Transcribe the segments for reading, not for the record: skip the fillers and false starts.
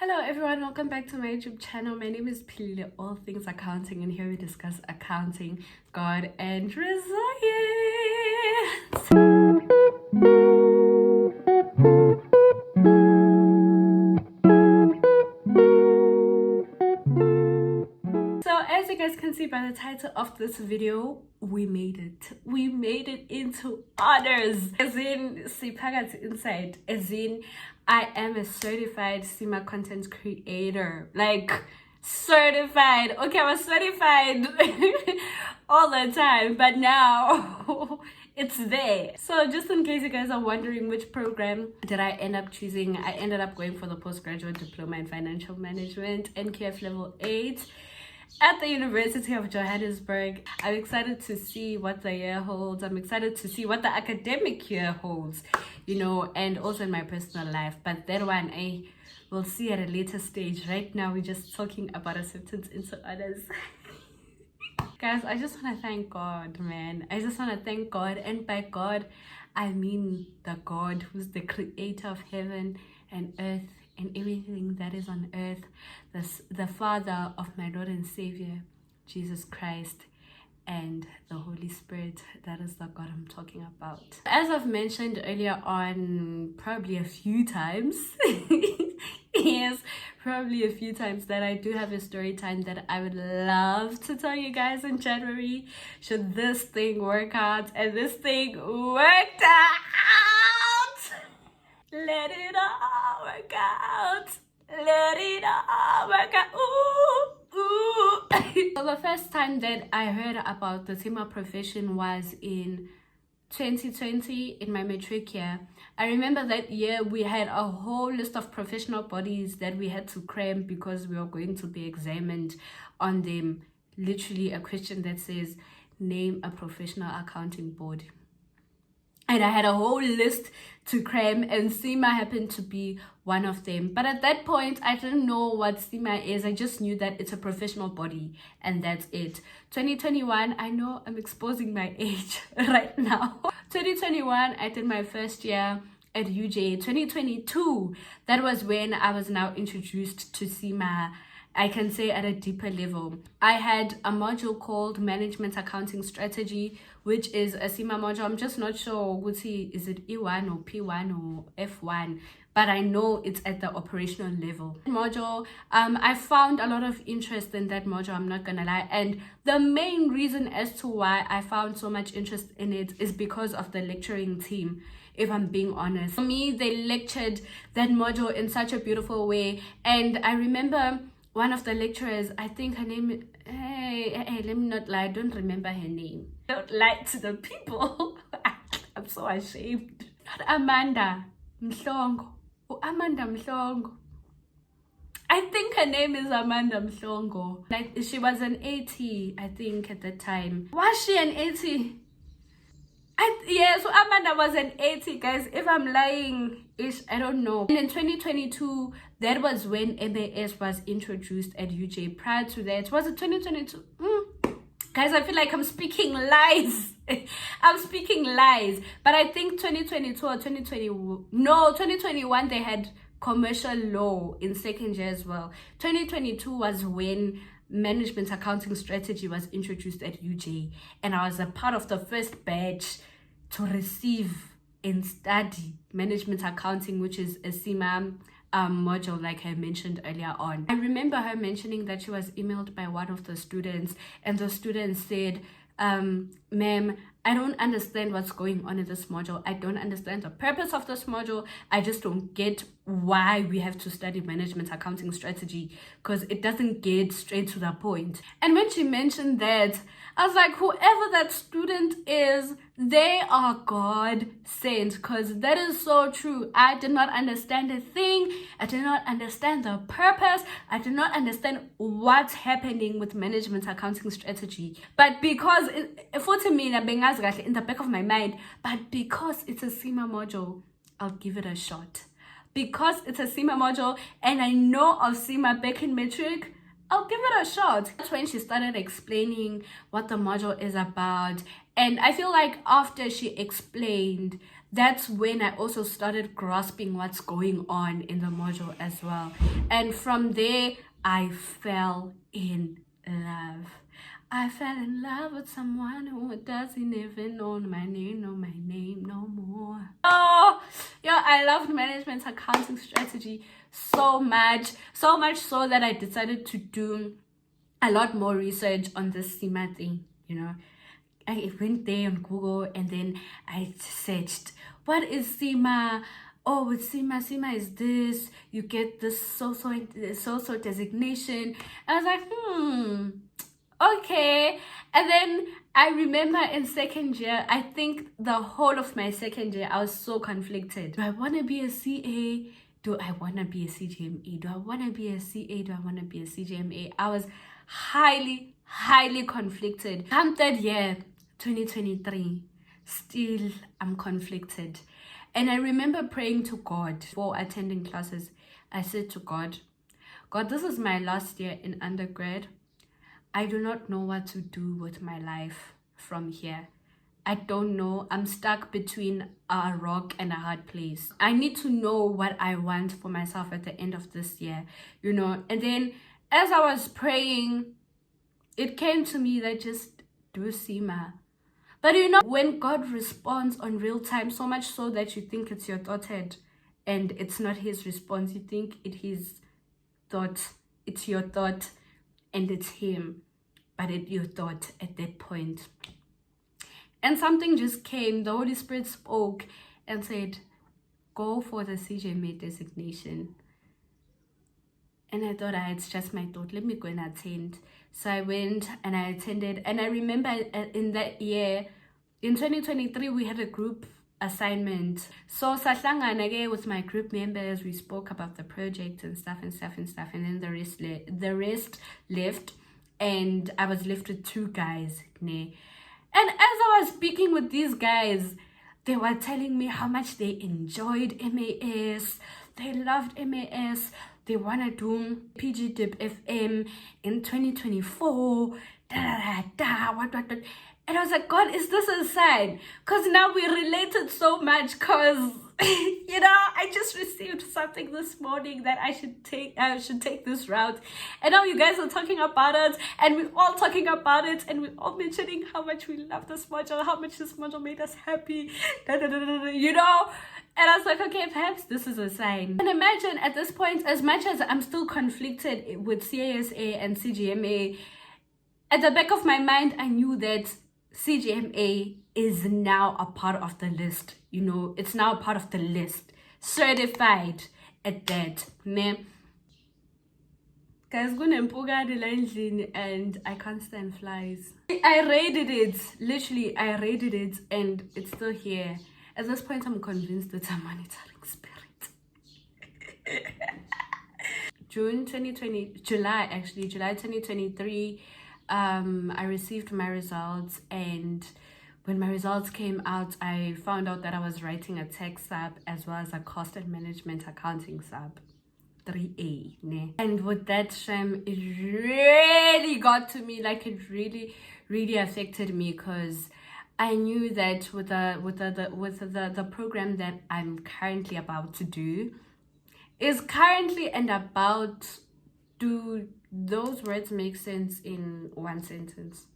Hello everyone, welcome back to my YouTube channel. My name is Pilile, all things accounting, and here we discuss accounting, God, and resilience. So as you guys can see by the title of this video, we made it. We made it into honors. As in, Sipagati inside. As in, I am a certified SEMA content creator. Like, certified. Okay, I was certified all the time, but now it's there. So just in case you guys are wondering which program did I end up choosing, I ended up going for the postgraduate diploma in financial management, NQF level 8 at the University of Johannesburg. I'm excited to see what the year holds. I'm excited to see what the academic year holds, you know, and also in my personal life. But that one, I will see at a later stage. Right now, we're just talking about acceptance into honors. Guys, I just want to thank God, man. I just want to thank God. And by God, I mean the God who's the creator of heaven and earth and everything that is on earth, the Father of my Lord and Savior, Jesus Christ, and the Holy Spirit. That is the God I'm talking about. As I've mentioned earlier on, probably a few times, yes, probably a few times, that I do have a story time that I would love to tell you guys in January, should this thing work out. And this thing worked out. Let it all work out. Let it all work out. Ooh, ooh. So the first time that I heard about the SEMA profession was in 2020 in my matric year. I remember that year we had a whole list of professional bodies that we had to cram because we were going to be examined on them. Literally a question that says, name a professional accounting body. And I had a whole list to cram, and SEMA happened to be one of them. But at that point, I didn't know what SEMA is. I just knew that it's a professional body, and that's it. 2021, I know I'm exposing my age right now. 2021, I did my first year at UJ. 2022, that was when I was now introduced to SEMA, I can say at a deeper level. I had a module called Management Accounting Strategy, which is a SEMA module. I'm just not sure, is it E1 or P1 or F1, but I know it's at the operational level. Module, I found a lot of interest in that module, I'm not gonna lie. And the main reason as to why I found so much interest in it is because of the lecturing team, if I'm being honest. For me, they lectured that module in such a beautiful way. And I remember one of the lecturers, I think her name, hey, let me not lie, I don't remember her name. Don't lie to the people. I'm so ashamed. Not Amanda Mhlongo. Oh, Amanda Mhlongo. I think her name is Amanda Mhlongo. Like, she was an 80, I think, at the time. Was she an 80? Yeah, so Amanda was an 80, guys. If I'm lying, I don't know. And in 2022, that was when MAS was introduced at UJ. Prior to that, was it 2022? Guys, I feel like I'm speaking lies. I'm speaking lies. But I think 2022 or 2021, they had commercial law in second year as well. 2022 was when Management Accounting Strategy was introduced at UJ, and I was a part of the first batch to receive and study management accounting, which is a SEMA module, like I mentioned earlier on. I remember her mentioning that she was emailed by one of the students, and the student said, ma'am, I don't understand what's going on in this module. I don't understand the purpose of this module. I just don't get why we have to study management accounting strategy, because it doesn't get straight to the point. And when she mentioned that, I was like, whoever that student is, they are God sent, because that is so true. I did not understand a thing. I did not understand the purpose. I did not understand what's happening with management accounting strategy. But because for me, in the back of my mind, but because it's a SEMA module, I'll give it a shot. Because it's a SEMA module and I know of SEMA back in matric, I'll give it a shot. That's when she started explaining what the module is about. And I feel like after she explained, that's when I also started grasping what's going on in the module as well. And from there, I fell in love. I fell in love with someone who doesn't even know my name no more. Oh, yeah, I loved management accounting strategy so much so that I decided to do a lot more research on this SEMA thing, you know. I went there on Google and then I searched, what is SEMA? Oh, with SEMA is this, you get this social designation. I was like, okay. And then I remember in second year, I think the whole of my second year, I was so conflicted. Do I want to be a CA? Do I want to be a CGMA? Do I want to be a CA? Do I want to be a CGMA? I was highly conflicted. Come third year, 2023, still I'm conflicted. And I remember praying to God before attending classes. I said to God, this is my last year in undergrad. I do not know what to do with my life from here. I don't know. I'm stuck between a rock and a hard place. I need to know what I want for myself at the end of this year, you know. And then as I was praying, it came to me that just do SEMA. But you know, when God responds on real time, so much so that you think it's your thought head and it's not his response, you think it is thought, it's your thought and it's him, but it's your thought at that point. And something just came, the Holy Spirit spoke and said, go for the CGMA designation. And I thought, it's just my thought, let me go and attend. So I went and I attended. And I remember in that year, in 2023, we had a group assignment. So sahlangana again with my group members, we spoke about the project and stuff. And then the rest left. And I was left with 2 guys. And as I was speaking with these guys, they were telling me how much they enjoyed MAS. They loved MAS. They want to do PGDIP FM in 2024. What. And I was like, God, is this a sign? Because now we related so much because, you know, I just received something this morning that I should take this route. And now you guys are talking about it and we're all talking about it and we're all mentioning how much we love this module, how much this module made us happy, you know? And I was like, okay, perhaps this is a sign. And imagine at this point, as much as I'm still conflicted with CASA and CGMA, at the back of my mind, I knew that CGMA is now a part of the list. You know, it's now a part of the list. Certified at that. Guys, and I can't stand flies. I rated it. Literally, I rated it and it's still here. At this point, I'm convinced it's a monitoring spirit. July 2023, I received my results, and when my results came out, I found out that I was writing a tech sub as well as a cost and management accounting sub. 3A. And with that shame, it really got to me, like it really affected me, because I knew that with the program that I'm currently about to do is currently and about, do those words make sense in one sentence?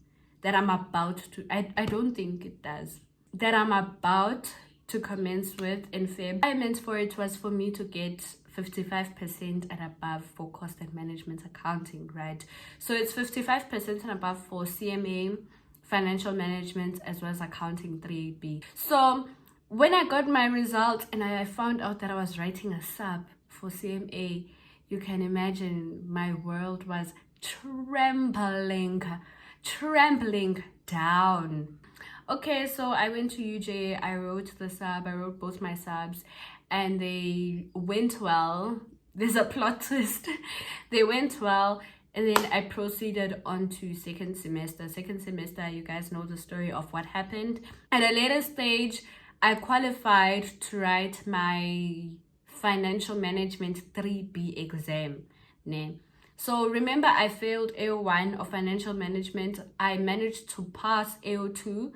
That I'm about to, I don't think it does. That I'm about to commence with in Feb. I meant for it was for me to get 55% and above for cost and management accounting, right? So it's 55% and above for CMA, financial management, as well as accounting 3B. So when I got my results and I found out that I was writing a sub for CMA, you can imagine my world was trembling down. Okay, so I went to UJ, I wrote the sub, I wrote both my subs, and they went well. There's a plot twist. They went well. And then I proceeded on to second semester. Second semester, you guys know the story of what happened. At a later stage, I qualified to write my financial management 3B exam. So remember, I failed AO1 of financial management. I managed to pass AO2,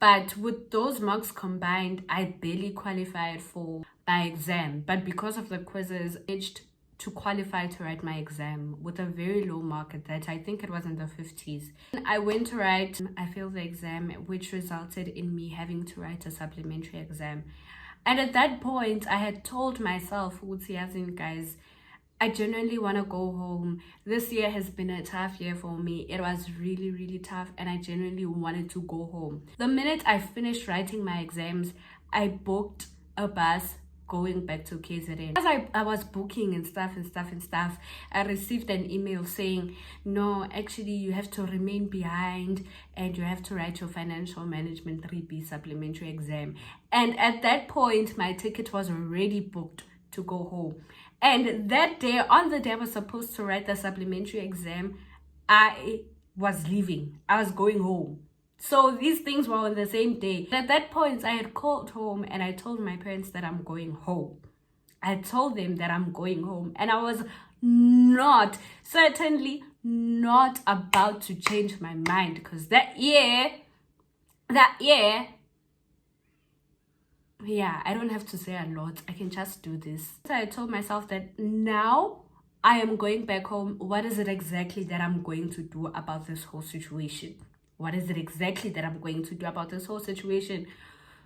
But with those marks combined, I barely qualified for my exam. But because of the quizzes, I managed to qualify to write my exam with a very low mark at that. I think it was in the 50s. I went to write, I failed the exam, which resulted in me having to write a supplementary exam. And at that point, I had told myself, guys, I genuinely want to go home. This year has been a tough year for me. It was really, really tough, and I genuinely wanted to go home. The minute I finished writing my exams, I booked a bus going back to KZN. As I was booking and stuff, I received an email saying, no, actually you have to remain behind and you have to write your financial management 3B supplementary exam. And at that point, my ticket was already booked to go home. And that day, on the day I was supposed to write the supplementary exam, I was leaving. I was going home. So these things were on the same day. At that point, I had called home and I told my parents that I'm going home. I told them that I'm going home. And I was certainly not about to change my mind, because that year, yeah, I don't have to say a lot. I can just do this. So I told myself that now I am going back home. What is it exactly that I'm going to do about this whole situation? What is it exactly that I'm going to do about this whole situation?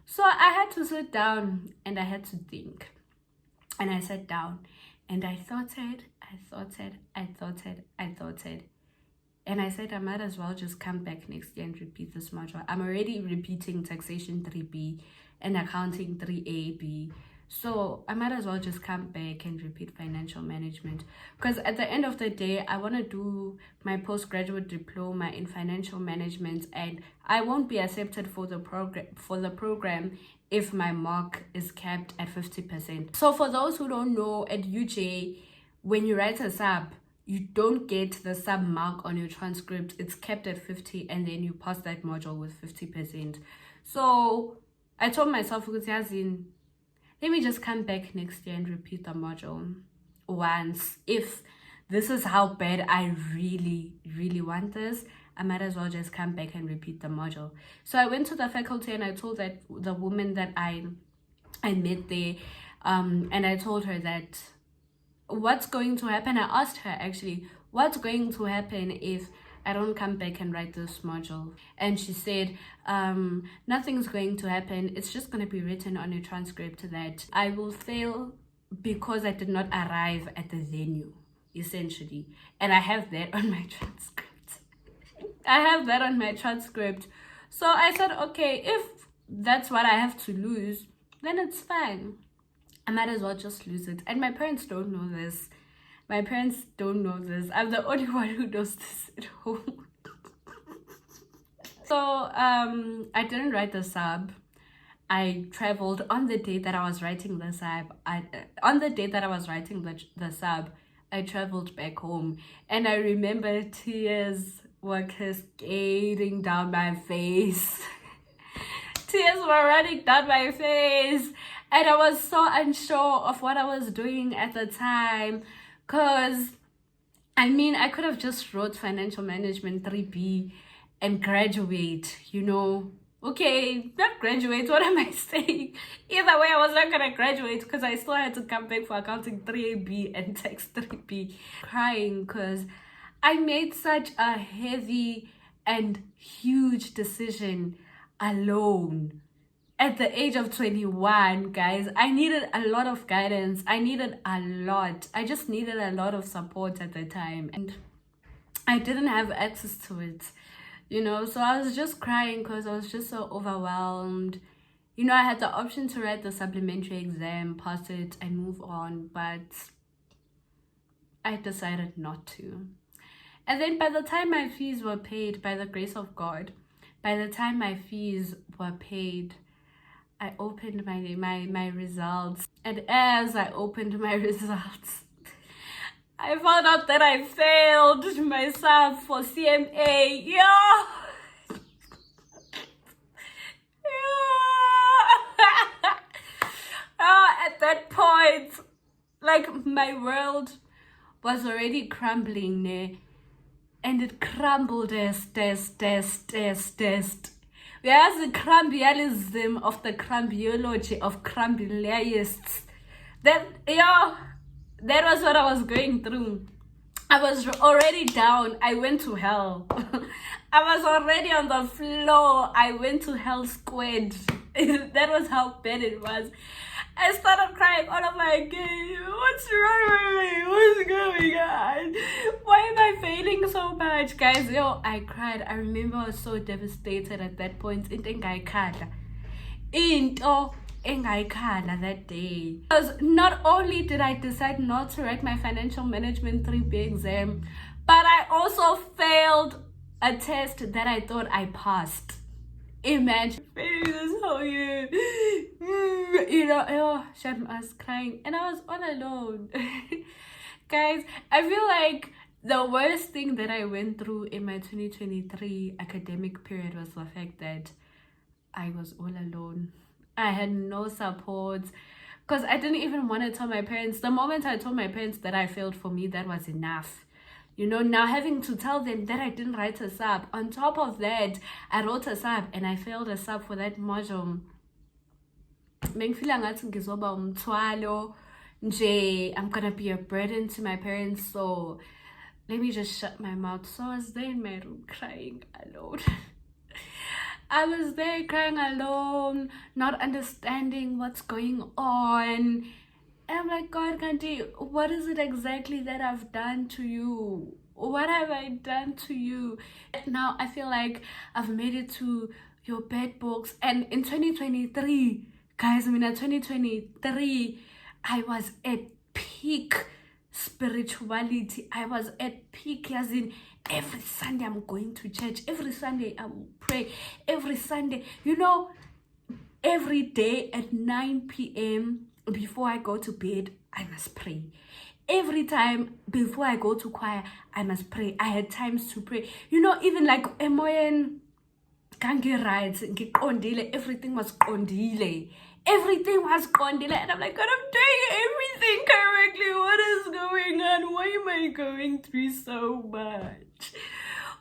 So I had to sit down and I had to think. And I sat down and I thought it. And I said, I might as well just come back next year and repeat this module. I'm already repeating taxation 3B and accounting 3AB. So I might as well just come back and repeat financial management. Because at the end of the day, I want to do my postgraduate diploma in financial management, and I won't be accepted for the program if my mark is capped at 50%. So for those who don't know, at UJ, when you write a sub, you don't get the sub mark on your transcript. It's kept at 50, and then you pass that module with 50%. So I told myself, let me just come back next year and repeat the module once. If this is how bad I really, really want this, I might as well just come back and repeat the module. So I went to the faculty and I told the woman that I met there, and I told her that what's going to happen. I asked her actually, what's going to happen if I don't come back and write this module? And she said, nothing's going to happen. It's just going to be written on a transcript that I will fail because I did not arrive at the venue, essentially. And I have that on my transcript. So I said, okay, if that's what I have to lose, then it's fine. I might as well just lose it. And my parents don't know this. I'm the only one who knows this at home. So I didn't write the sub. I traveled on the day that I was writing the sub. I traveled back home, and I remember tears were cascading down my face. Tears were running down my face, and I was so unsure of what I was doing at the time. Because, I mean, I could have just wrote financial management 3B and graduate, Okay, not graduate, what am I saying? Either way, I was not going to graduate because I still had to come back for accounting 3AB and tax 3B. Crying because I made such a heavy and huge decision alone. At the age of 21, guys, I needed a lot of guidance. I just needed a lot of support at the time. And I didn't have access to it, So I was just crying because I was just so overwhelmed. I had the option to write the supplementary exam, pass it, and move on. But I decided not to. And then by the time my fees were paid, by the grace of God, I opened my results, and as I opened my results, I found out that I failed myself for CMA. At that point, like, my world was already crumbling, and it crumbled as. There's the crumbialism of the crumbiology of crumbilists. That was what I was going through. I was already down. I went to hell. I was already on the floor. I went to hell squared. That was how bad it was. I started crying all of my game. What's wrong with me? What's going on? Why am I failing so much? Guys, I cried. I remember I was so devastated at that point. Into engayikhala that day. Because not only did I decide not to write my financial management 3B exam, but I also failed a test that I thought I passed. Imagine failing this whole year. Sharm, I was crying and I was all alone. Guys, I feel like the worst thing that I went through in my 2023 academic period was the fact that I was all alone. I had no support because I didn't even want to tell my parents. The moment I told my parents that I failed, for me, that was enough. Now having to tell them that I didn't write a sub. On top of that, I wrote a sub and I failed a sub for that module. I'm gonna be a burden to my parents, so let me just shut my mouth. So I was there in my room crying alone. I was there crying alone, not understanding what's going on. And I'm like, God, Kanti, what is it exactly that I've done to you? What have I done to you? Now I feel like I've made it to your bed books. And in 2023, guys, in 2023, I was at peak spirituality. I was at peak, as in every Sunday I'm going to church. Every Sunday I will pray. Every Sunday, every day at 9 p.m. before I go to bed, I must pray. Every time before I go to choir, I must pray. I had times to pray. Even like emoyen kange rights, everything was kondile. Everything was kondile. And I'm like, God, I'm doing everything correctly. What is going on? Why am I going through so much?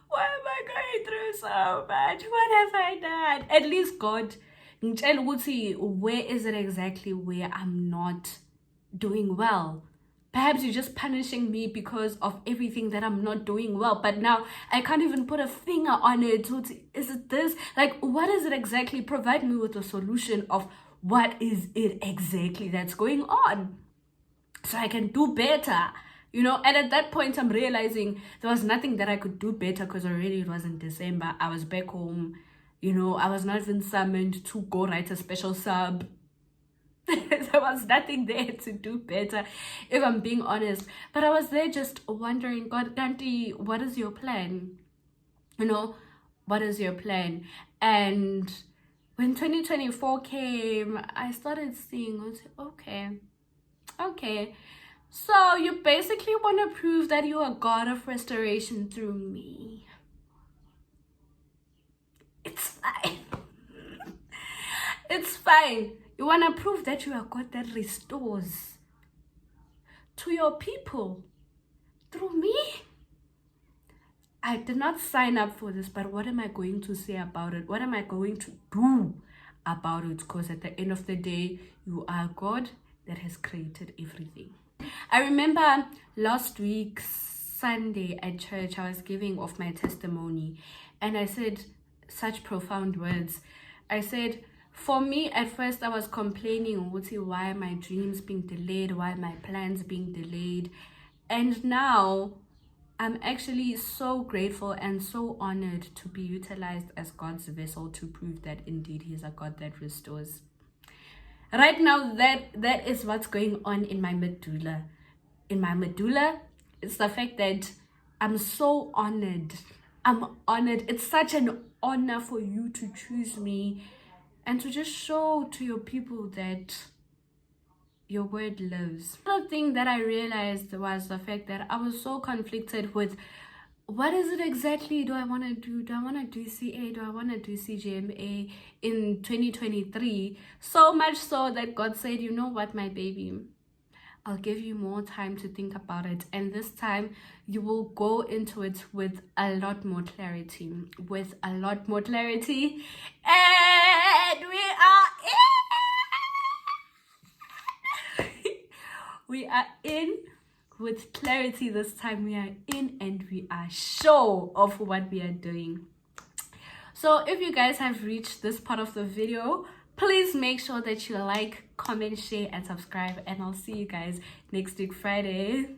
Why am I going through so much? What have I done? At least God, where is it exactly where I'm not doing well? Perhaps you're just punishing me because of everything that I'm not doing well. But now I can't even put a finger on it. Is it this? Like, what is it exactly? Provide me with a solution of what is it exactly that's going on so I can do better. And at that point, I'm realizing there was nothing that I could do better because already it was in December. I was back home. I was not even summoned to go write a special sub. There was nothing there to do better, if I'm being honest. But I was there just wondering, God, Kanti, what is your plan? What is your plan? And when 2024 came, I started seeing, okay. So you basically want to prove that you are God of restoration through me. It's fine. It's fine. You want to prove that you are God that restores to your people through me. I did not sign up for this, but what am I going to say about it? What am I going to do about it? Because at the end of the day, you are God that has created everything. I remember last week, Sunday at church, I was giving off my testimony and I said such profound words. I said, for me, at first, I was complaining, why are my dreams being delayed? Why are my plans being delayed? And now, I'm actually so grateful and so honored to be utilized as God's vessel to prove that indeed He is a God that restores. Right now, that is what's going on in my medulla. In my medulla, it's the fact that I'm so honored. I'm honored. It's such an honor for you to choose me and to just show to your people that your word lives. Another thing that I realized was the fact that I was so conflicted with what is it exactly do I want to do? Do I want to do CA? Do I want to do CGMA in 2023? So much so that God said, you know what, my baby? I'll give you more time to think about it, and this time you will go into it with a lot more clarity, and we are in. We are in with clarity this time. We are in and we are sure of what we are doing. So if you guys have reached this part of the video, please make sure that you like, comment, share, and subscribe. And I'll see you guys next week, Friday.